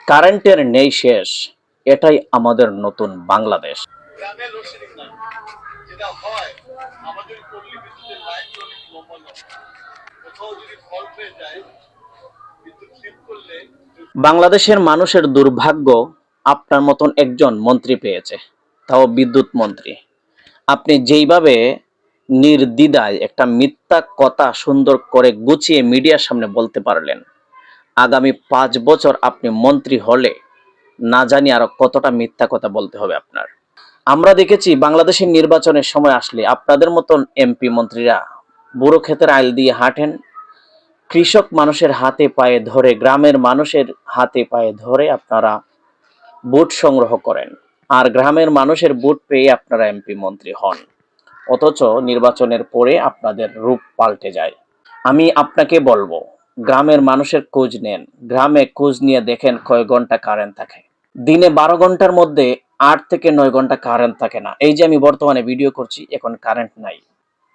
কারেন্টের নেই শেষ, এটাই আমাদের নতুন বাংলাদেশ। গ্রামে লোডশেডিং নাই, যেটা হয় আমাদের পল্লী বিদ্যুতের লাইন তো অনেক লম্বা লম্বা, কোথাও যদি ফল্ট হয়ে যায় বিদ্যুৎ স্লিপ করলে। বাংলাদেশের মানুষের দুর্ভাগ্য আপনার মতন একজন মন্ত্রী পেয়েছে, তাও বিদ্যুৎ মন্ত্রী। আপনি যেইভাবে নির্দ্বিধায় একটা মিথ্যা কথা সুন্দর করে গুছিয়ে মিডিয়ার সামনে বলতে পারলেন, আগামী 5 বছর আপনি মন্ত্রী হলে না জানি আরো কতটা মিথ্যা কথা বলতে হবে আপনার। আমরা দেখেছি বাংলাদেশের নির্বাচনের সময় আসলে আপনাদের মতন এমপি মন্ত্রীরা বুড়ো ক্ষেতের আইল দিয়ে হাঁটেন, কৃষক মানুষের হাতে পায়ে ধরে, গ্রামের মানুষের হাতে পায়ে ধরে আপনারা ভোট সংগ্রহ করেন, আর গ্রামের মানুষের ভোট পেয়ে আপনারা এমপি মন্ত্রী হন। অথচ নির্বাচনের পরে আপনাদের রূপ পাল্টে যায়। আমি আপনাকে বলবো, গ্রামের মানুষের খোঁজ নেন, গ্রামে খোঁজ নিয়ে দেখেন কয় ঘন্টা কারেন্ট থাকে। দিনে 12 ঘন্টার মধ্যে 8 থেকে 9 ঘন্টা কারেন্ট থাকে না। এই যে আমি বর্তমানে ভিডিও করছি, এখন কারেন্ট নাই।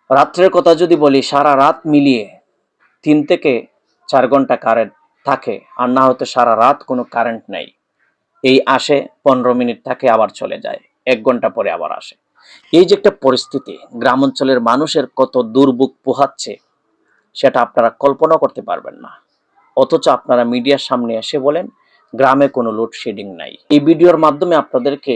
রাত্রের কথা যদি বলি, সারা রাত মিলিয়ে 3 থেকে 4 ঘন্টা কারেন্ট থাকে, আর না হতে সারা রাত কোনো কারেন্ট নাই। এই আসে 15 মিনিট থাকে, আবার চলে যায়, 1 ঘন্টা পরে আবার আসে। এই যে একটা পরিস্থিতি গ্রাম অঞ্চলের মানুষের কত দুর্ভোগ পোহাচ্ছে, সেটা আপনারা কল্পনা করতে পারবেন না। অথচ আপনারা মিডিয়ার সামনে এসে বলেন গ্রামে কোনো লোডশেডিং নাই। এই ভিডিওর মাধ্যমে আপনাদেরকে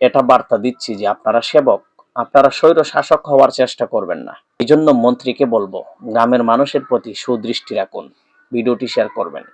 এটা বার্তা দিচ্ছি যে আপনারা সেবক, আপনারা স্বৈর শাসক হওয়ার চেষ্টা করবেন না। এই জন্য মন্ত্রীকে বলবো, গ্রামের মানুষের প্রতি সুদৃষ্টি রাখুন, ভিডিওটি শেয়ার করবেন।